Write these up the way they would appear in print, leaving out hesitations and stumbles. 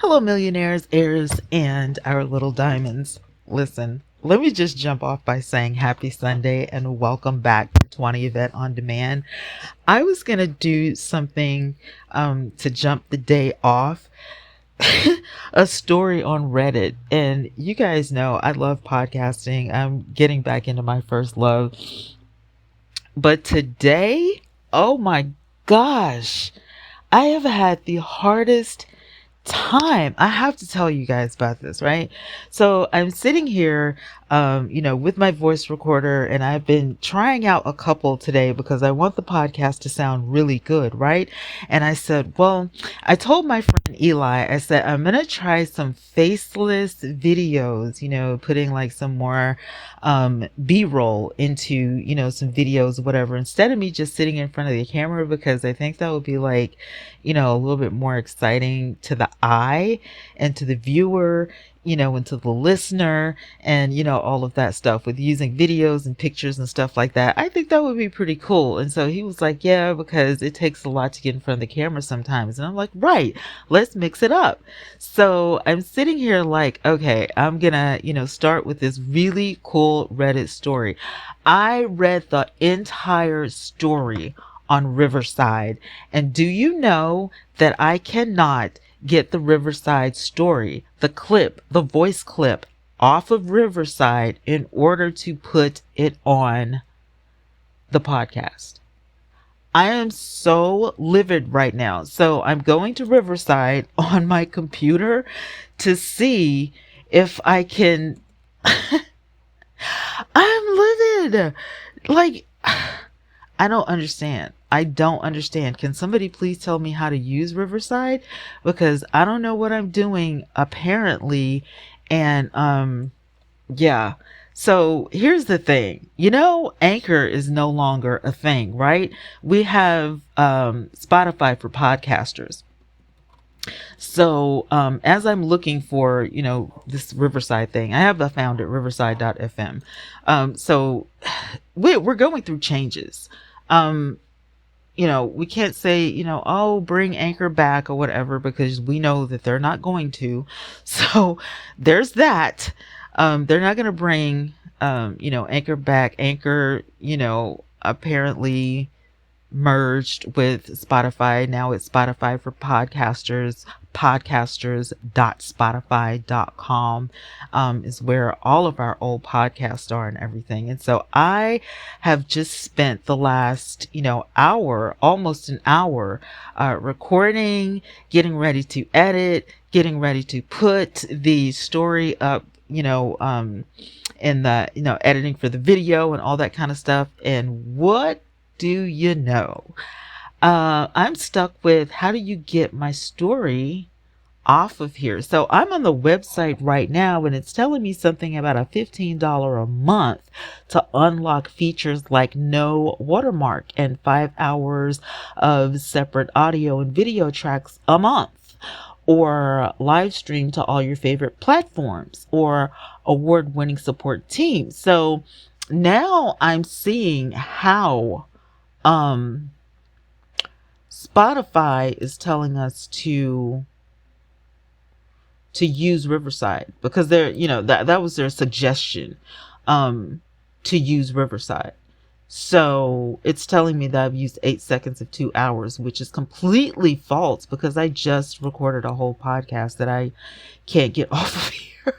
Hello, millionaires, heirs, and our little diamonds. Listen, let me just jump off by saying happy Sunday and welcome back to TwannaYvette on Demand. I was going to do something to jump the day off, a story on Reddit. And you guys know I love podcasting. I'm getting back into my first love. But today, oh my gosh, I have had the hardest time. I have to tell you guys about this, right? So I'm sitting here, with my voice recorder, and I've been trying out a couple today because I want the podcast to sound really good, right? And I said, well, I told my friend Eli, I said, I'm going to try some faceless videos, putting like some more B-roll into, some videos, whatever, instead of me just sitting in front of the camera, because I think that would be like, a little bit more exciting to the eye and to the viewer, and to the listener, and, all of that stuff with using videos and pictures and stuff like that. I think that would be pretty cool. And so he was like, yeah, because it takes a lot to get in front of the camera sometimes. And I'm like, right, let's mix it up. So I'm sitting here like, okay, I'm gonna, start with this really cool Reddit story. I read the entire story on Riverside. And do you know that I cannot get the Riverside story, the clip, the voice clip off of Riverside in order to put it on the podcast? I am so livid right now. So I'm going to Riverside on my computer to see if I can. I'm livid. Like, I don't understand. I don't understand. Can somebody please tell me how to use Riverside? Because I don't know what I'm doing apparently. And yeah. So here's the thing. Anchor is no longer a thing, right? We have Spotify for podcasters. So as I'm looking for, this Riverside thing, I have found it, riverside.fm. So we're going through changes. We can't say, oh, bring Anchor back or whatever, because we know that they're not going to. So there's that. They're not going to bring, Anchor back. Anchor, apparently merged with Spotify. Now it's Spotify for podcasters. Podcasters.spotify.com is where all of our old podcasts are and everything. And so I have just spent the last, hour, almost an hour, recording, getting ready to edit, getting ready to put the story up, in the, editing for the video and all that kind of stuff. And what do you know? I'm stuck with, how do you get my story off of here? So I'm on the website right now, and it's telling me something about a $15 a month to unlock features like no watermark and 5 hours of separate audio and video tracks a month, or live stream to all your favorite platforms, or award-winning support teams. So now I'm seeing how Spotify is telling us to use Riverside, because they're, that was their suggestion, to use Riverside. So it's telling me that I've used 8 seconds of 2 hours, which is completely false, because I just recorded a whole podcast that I can't get off of here.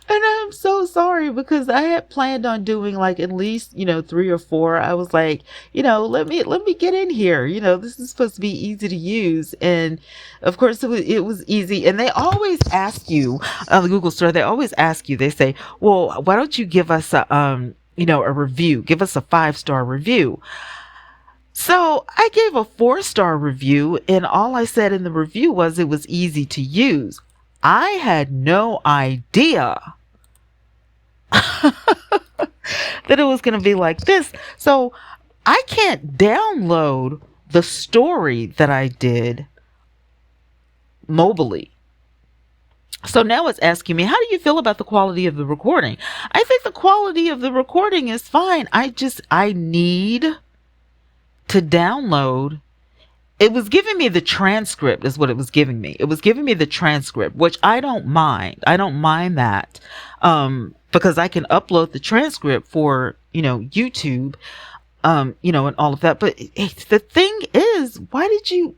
And I'm so sorry, because I had planned on doing like at least, 3 or 4. I was like, let me get in here. This is supposed to be easy to use. And of course it was easy. And they always ask you on the Google store, they always ask you, they say, well, why don't you give us a, a review, give us a 5-star review. So I gave a 4-star review, and all I said in the review was it was easy to use. I had no idea that it was going to be like this. So I can't download the story that I did mobily. So now it's asking me, how do you feel about the quality of the recording? I think the quality of the recording is fine. I need to download it was giving me the transcript is what it was giving me. It was giving me the transcript, which I don't mind. I don't mind that. Because I can upload the transcript for, YouTube, and all of that. But the thing is, why did you,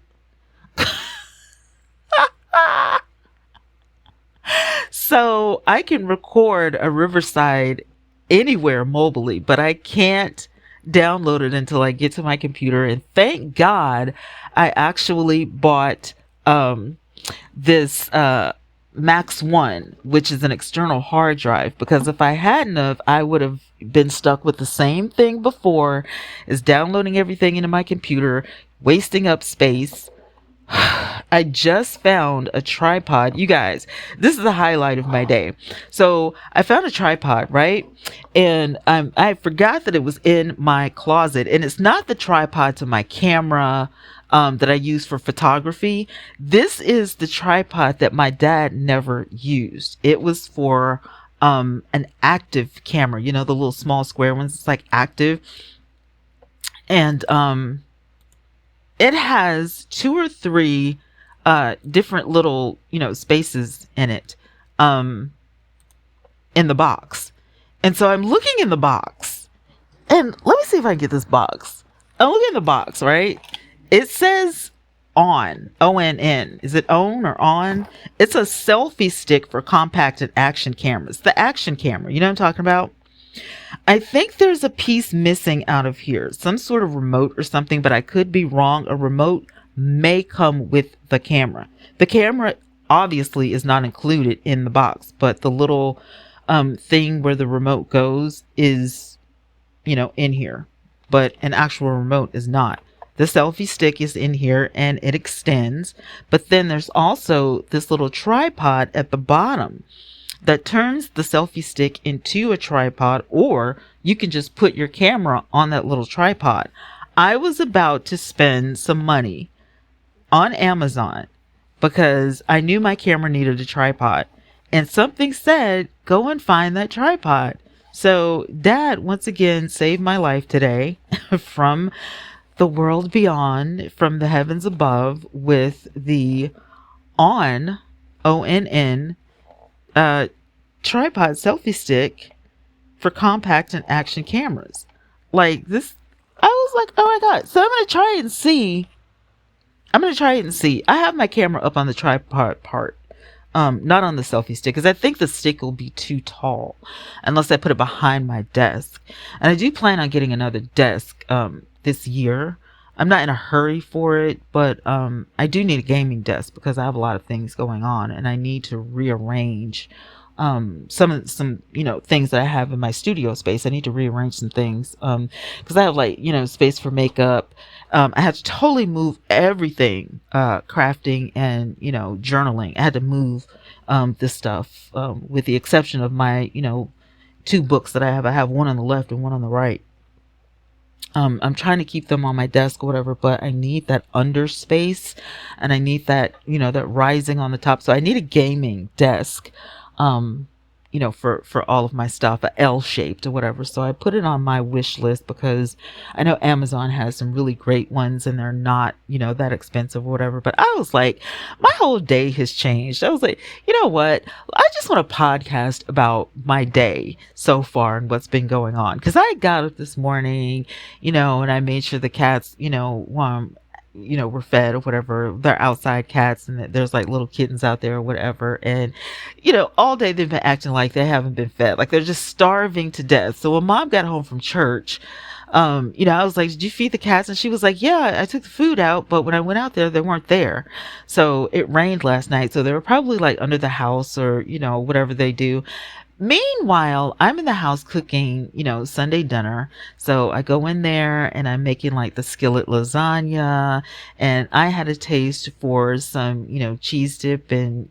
so I can record a Riverside anywhere mobily, but I can't download it until I get to my computer. And thank God I actually bought this Max One, which is an external hard drive, because if I hadn't of, I would have been stuck with the same thing before, is downloading everything into my computer, wasting up space. I just found a tripod. You guys, this is the highlight of my day. So I found a tripod, right? And I forgot that it was in my closet. And it's not the tripod to my camera that I use for photography. This is the tripod that my dad never used. It was for an active camera. The little small square ones. It's like active. And it has 2 or 3 different little, spaces in it, in the box. And so I'm looking in the box, and let me see if I can get this box. I'm looking in the box, right? It says on, ONN. Is it on or on? It's a selfie stick for compact and action cameras. The action camera, you know what I'm talking about? I think there's a piece missing out of here, some sort of remote or something, but I could be wrong. A remote may come with the camera. The camera obviously is not included in the box, but the little thing where the remote goes is, in here, but an actual remote is not. The selfie stick is in here and it extends, but then there's also this little tripod at the bottom that turns the selfie stick into a tripod, or you can just put your camera on that little tripod. I was about to spend some money on Amazon because I knew my camera needed a tripod, and something said, go and find that tripod. So Dad, once again, saved my life today from the world beyond, from the heavens above, with the ONN, tripod selfie stick for compact and action cameras. Like this, I was like, oh my God. So I'm going to try it and see. I have my camera up on the tripod part, not on the selfie stick, because I think the stick will be too tall unless I put it behind my desk. And I do plan on getting another desk this year. I'm not in a hurry for it, but I do need a gaming desk because I have a lot of things going on, and I need to rearrange some things that I have in my studio space. I need to rearrange some things because I have space for makeup. I had to totally move everything, crafting and journaling. I had to move this stuff with the exception of my 2 books that I have. I have one on the left and one on the right. I'm trying to keep them on my desk or whatever, but I need that under space, and I need that, that rising on the top. So I need a gaming desk, for all of my stuff, a L-shaped or whatever. So I put it on my wish list because I know Amazon has some really great ones and they're not, that expensive or whatever. But I was like, my whole day has changed. I was like, you know what? I just want to podcast about my day so far and what's been going on. Cause I got up this morning, and I made sure the cats, were fed or whatever. They're outside cats, and there's like little kittens out there or whatever. And, all day they've been acting like they haven't been fed. Like they're just starving to death. So when Mom got home from church, I was like, did you feed the cats? And she was like, yeah, I took the food out, but when I went out there, they weren't there. So it rained last night. So they were probably like under the house or, whatever they do. Meanwhile, I'm in the house cooking, Sunday dinner. So I go in there and I'm making like the skillet lasagna, and I had a taste for some, cheese dip and,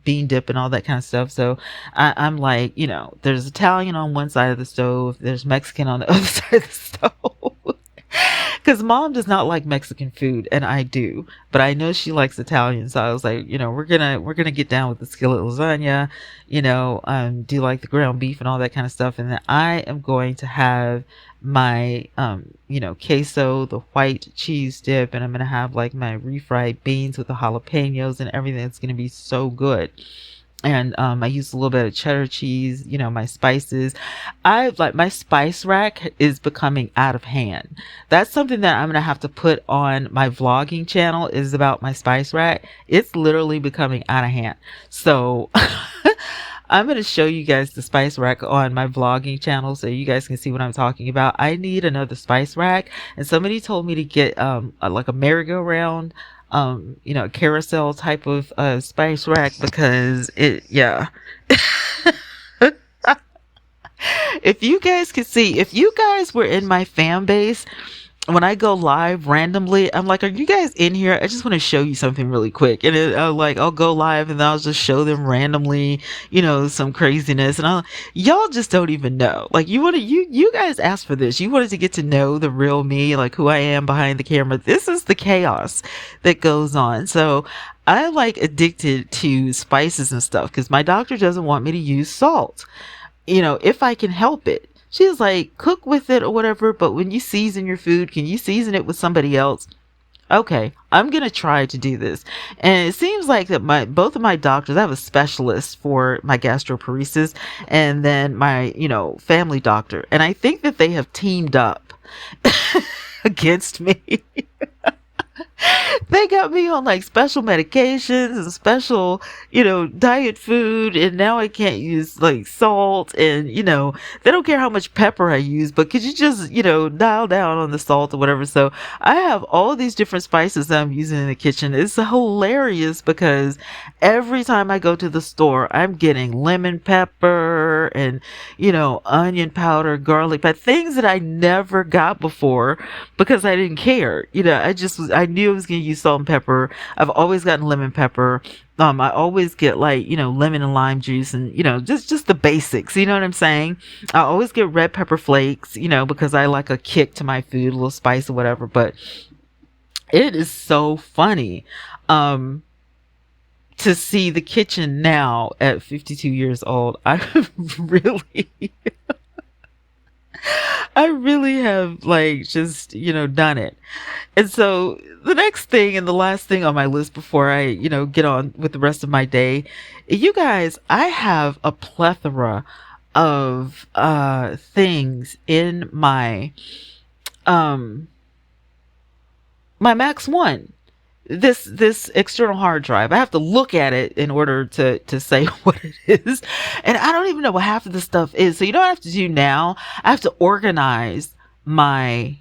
bean dip and all that kind of stuff. So I'm like, there's Italian on one side of the stove. There's Mexican on the other side of the stove. Because mom does not like Mexican food, and I do, but I know she likes Italian. So I was like, we're gonna get down with the skillet lasagna, do like the ground beef and all that kind of stuff, and then I am going to have my queso, the white cheese dip, and I'm gonna have like my refried beans with the jalapenos and everything. It's gonna be so good. And I use a little bit of cheddar cheese, my spices. My spice rack is becoming out of hand. That's something that I'm gonna have to put on my vlogging channel, is about my spice rack. It's literally becoming out of hand. So I'm going to show you guys the spice rack on my vlogging channel so you guys can see what I'm talking about. I need another spice rack, and somebody told me to get like a merry-go-round, a carousel type of spice rack, because yeah. If you guys could see, if you guys were in my fan base, when I go live randomly, I'm like, are you guys in here? I just want to show you something really quick. And I'll go live and I'll just show them randomly, some craziness. And y'all just don't even know. Like, you guys asked for this. You wanted to get to know the real me, like who I am behind the camera. This is the chaos that goes on. So I like addicted to spices and stuff, because my doctor doesn't want me to use salt, if I can help it. She's like, cook with it or whatever, but when you season your food, can you season it with somebody else? Okay, I'm going to try to do this. And it seems like that both of my doctors, I have a specialist for my gastroparesis, and then my, family doctor. And I think that they have teamed up against me. They got me on like special medications and special, diet food. And now I can't use like salt, and, they don't care how much pepper I use, but could you just, dial down on the salt or whatever? So I have all these different spices that I'm using in the kitchen. It's hilarious because every time I go to the store, I'm getting lemon pepper and, onion powder, garlic powder, things that I never got before because I didn't care. I knew I was going to use salt and pepper. I've always gotten lemon pepper. I always get like, lemon and lime juice and, just the basics. You know what I'm saying? I always get red pepper flakes, because I like a kick to my food, a little spice or whatever. But it is so funny, to see the kitchen now at 52 years old. I really have like just, done it. And so the next thing and the last thing on my list before I, get on with the rest of my day, you guys, I have a plethora of things in my my Max One. This external hard drive. I have to look at it in order to say what it is. And I don't even know what half of the stuff is. So you know what I have to do now? I have to organize my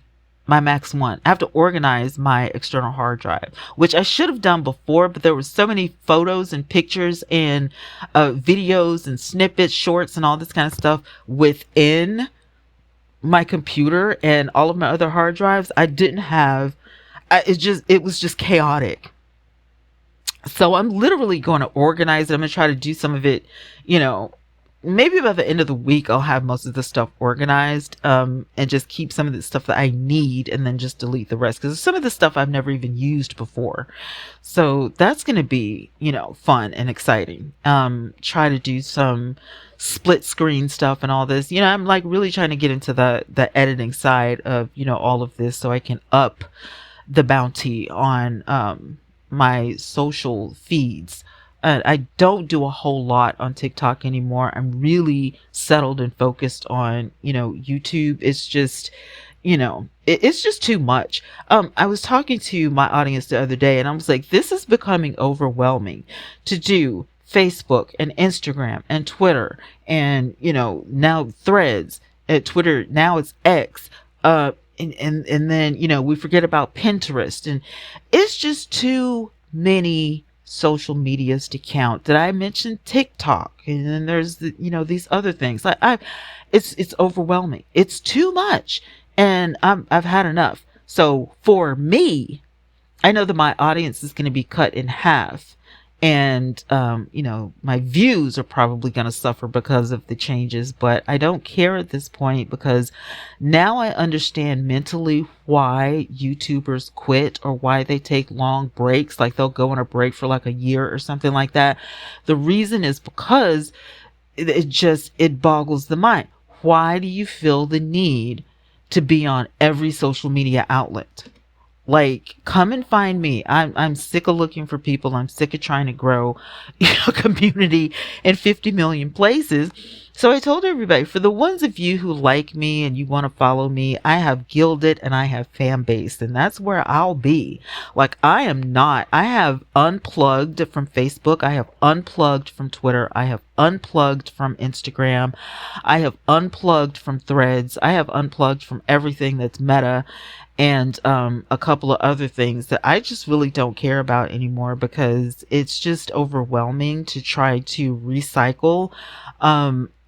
Max One. I have to organize my external hard drive, which I should have done before, but there were so many photos and pictures and videos and snippets, shorts, and all this kind of stuff within my computer and all of my other hard drives. I didn't have it was just chaotic. So I'm literally going to organize it. I'm going to try to do some of it, maybe by the end of the week, I'll have most of the stuff organized, and just keep some of the stuff that I need and then just delete the rest. Because some of the stuff I've never even used before. So that's going to be, fun and exciting. Try to do some split screen stuff and all this. I'm like really trying to get into the editing side of, all of this so I can up the bounty on my social feeds. I don't do a whole lot on TikTok anymore. I'm really settled and focused on, YouTube. It's just, it's just too much. I was talking to my audience the other day and I was like, this is becoming overwhelming to do Facebook and Instagram and Twitter and, now Threads at Twitter. Now it's X. And then, we forget about Pinterest, and it's just too many social medias to count. Did I mention TikTok? And then there's these other things. It's overwhelming. It's too much, and I've had enough. So for me, I know that my audience is going to be cut in half And, my views are probably going to suffer because of the changes, but I don't care at this point because now I understand mentally why YouTubers quit or why they take long breaks. Like they'll go on a break for like a year or something like that. The reason is because it boggles the mind. Why do you feel the need to be on every social media outlet? Like, come and find me. I'm sick of looking for people. I'm sick of trying to grow, a community in 50 million places. So I told everybody, for the ones of you who like me and you want to follow me, I have Gilded and I have Fan Base, and that's where I'll be. Like, I have unplugged from Facebook. I have unplugged from Twitter. I have unplugged from Instagram. I have unplugged from Threads. I have unplugged from everything that's Meta, and a couple of other things that I just really don't care about anymore because it's just overwhelming to try to recycle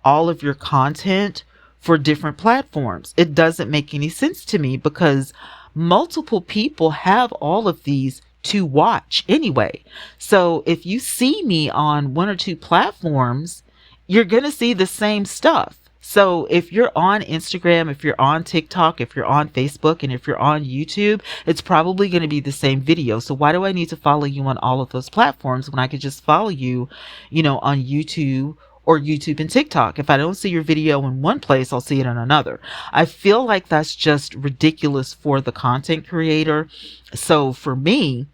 all of your content for different platforms. It doesn't make any sense to me because multiple people have all of these to watch anyway. So if you see me on one or two platforms, you're going to see the same stuff. So if you're on Instagram, if you're on TikTok, if you're on Facebook, and if you're on YouTube, it's probably going to be the same video. So why do I need to follow you on all of those platforms when I could just follow you, on YouTube or YouTube and TikTok? If I don't see your video in one place, I'll see it in another. I feel like that's just ridiculous for the content creator. So for me,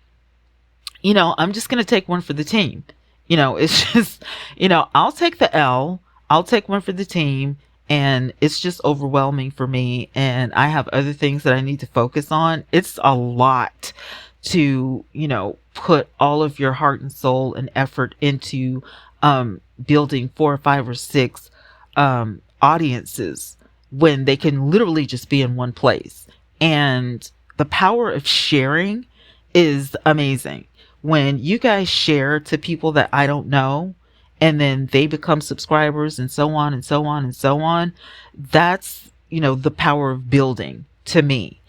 I'm just going to take one for the team. It's just, I'll take the L. I'll take one for the team, and it's just overwhelming for me. And I have other things that I need to focus on. It's a lot to, put all of your heart and soul and effort into building 4 or 5 or 6 audiences when they can literally just be in one place. And the power of sharing is amazing. When you guys share to people that I don't know, and then they become subscribers and so on and so on and so on, that's, the power of building to me.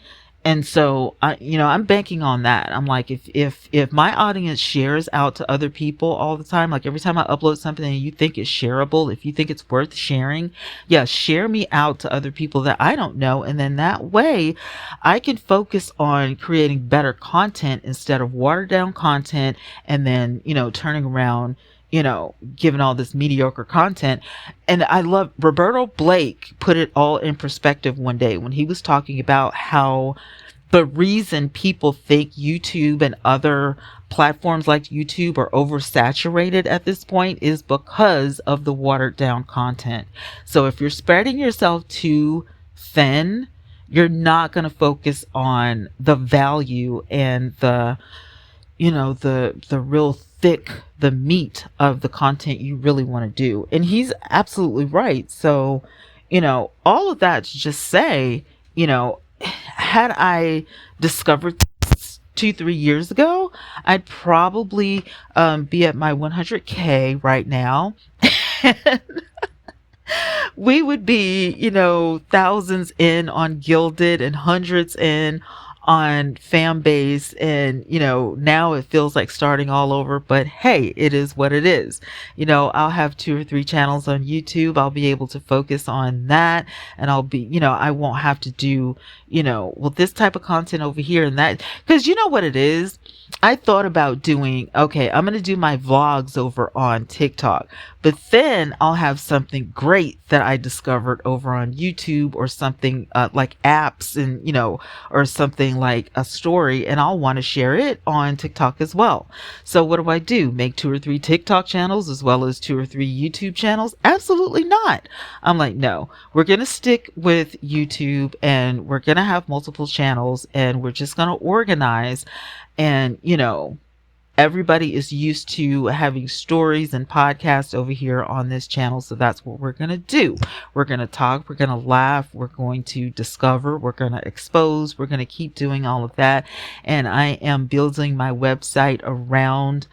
And so, I'm banking on that. I'm like, if my audience shares out to other people all the time, like every time I upload something and you think it's shareable, if you think it's worth sharing, yeah, share me out to other people that I don't know. And then that way I can focus on creating better content instead of watered down content and then, turning around, given all this mediocre content. And I love Roberto Blake put it all in perspective one day when he was talking about how the reason people think YouTube and other platforms like YouTube are oversaturated at this point is because of the watered down content. So if you're spreading yourself too thin, you're not going to focus on the value and the real thick, the meat of the content you really want to do. And he's absolutely right. So, all of that to just say, had I discovered this 2-3 years ago, I'd probably be at my 100K right now. We would be, thousands in on Gilded and hundreds in on Fan Base, and now it feels like starting all over, but hey, it is what it is. I'll have 2 or 3 channels on YouTube. I'll be able to focus on that, and I'll be, I won't have to do, this type of content over here and that, because you know what it is. I thought about doing, okay, I'm going to do my vlogs over on TikTok, but then I'll have something great that I discovered over on YouTube, or something like apps and, or something like a story, and I'll want to share it on TikTok as well. So what do? Make 2 or 3 TikTok channels as well as 2 or 3 YouTube channels? Absolutely not. I'm like, no, we're going to stick with YouTube, and we're going to have multiple channels, and we're just going to organize. And, everybody is used to having stories and podcasts over here on this channel. So that's what we're going to do. We're going to talk. We're going to laugh. We're going to discover. We're going to expose. We're going to keep doing all of that. And I am building my website around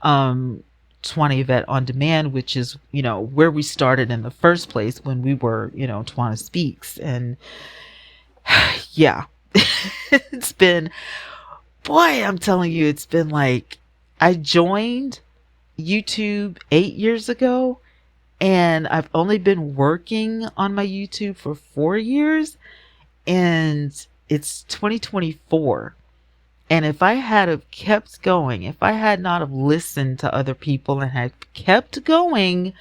TwannaYvette On Demand, which is, where we started in the first place when we were, Twanna Speaks. And yeah, it's been... Boy, I'm telling you, it's been like, I joined YouTube 8 years ago, and I've only been working on my YouTube for 4 years, and it's 2024. And if I had have kept going, if I had not have listened to other people and had kept going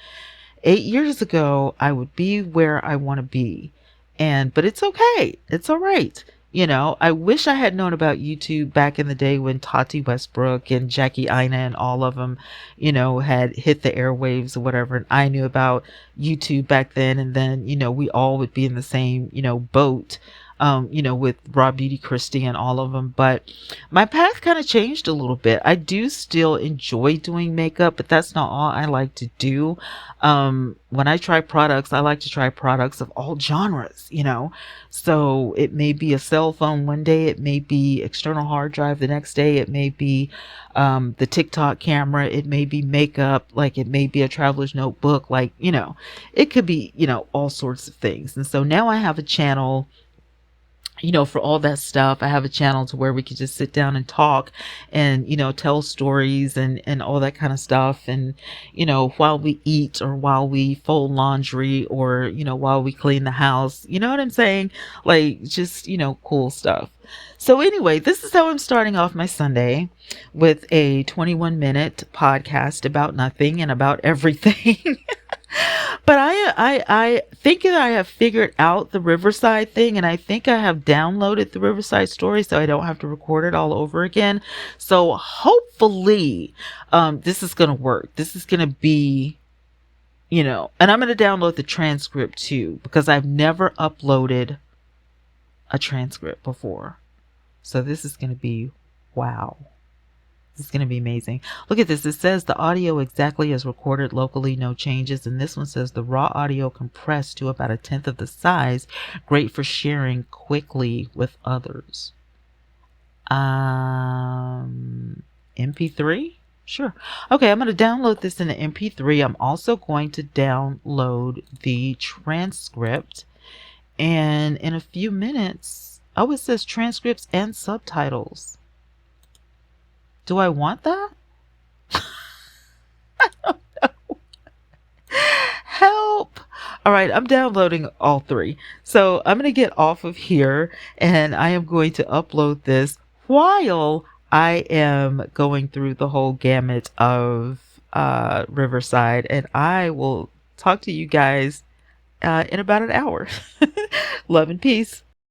8 years ago, I would be where I want to be. But it's okay. It's all right. I wish I had known about YouTube back in the day when Tati Westbrook and Jackie Ina and all of them, had hit the airwaves or whatever. And I knew about YouTube back then. And then, we all would be in the same, boat, with Raw Beauty Christie and all of them. But my path kind of changed a little bit. I do still enjoy doing makeup, but that's not all I like to do. When I try products, I like to try products of all genres, So it may be a cell phone one day, it may be external hard drive the next day, it may be the TikTok camera, it may be makeup, like it may be a traveler's notebook, like, it could be, all sorts of things. And so now I have a channel, for all that stuff. I have a channel to where we could just sit down and talk and, tell stories and all that kind of stuff. And, while we eat or while we fold laundry or, while we clean the house, you know what I'm saying? Like just, cool stuff. So anyway, this is how I'm starting off my Sunday, with a 21-minute podcast about nothing and about everything. But I think that I have figured out the Riverside thing, and I think I have downloaded the Riverside story so I don't have to record it all over again. So hopefully this is going to work. This is going to be, and I'm going to download the transcript too, because I've never uploaded a transcript before. So this is going to be, wow. This is going to be amazing. Look at this. It says the audio exactly as recorded locally, no changes. And this one says the raw audio compressed to about 1/10 of the size. Great for sharing quickly with others. MP3? Sure. Okay, I'm going to download this in the MP3. I'm also going to download the transcript. And in a few minutes, oh, it says transcripts and subtitles. Do I want that? I don't know. Help. All right, I'm downloading all three. So I'm going to get off of here and I am going to upload this while I am going through the whole gamut of Riverside. And I will talk to you guys in about an hour. Love and peace.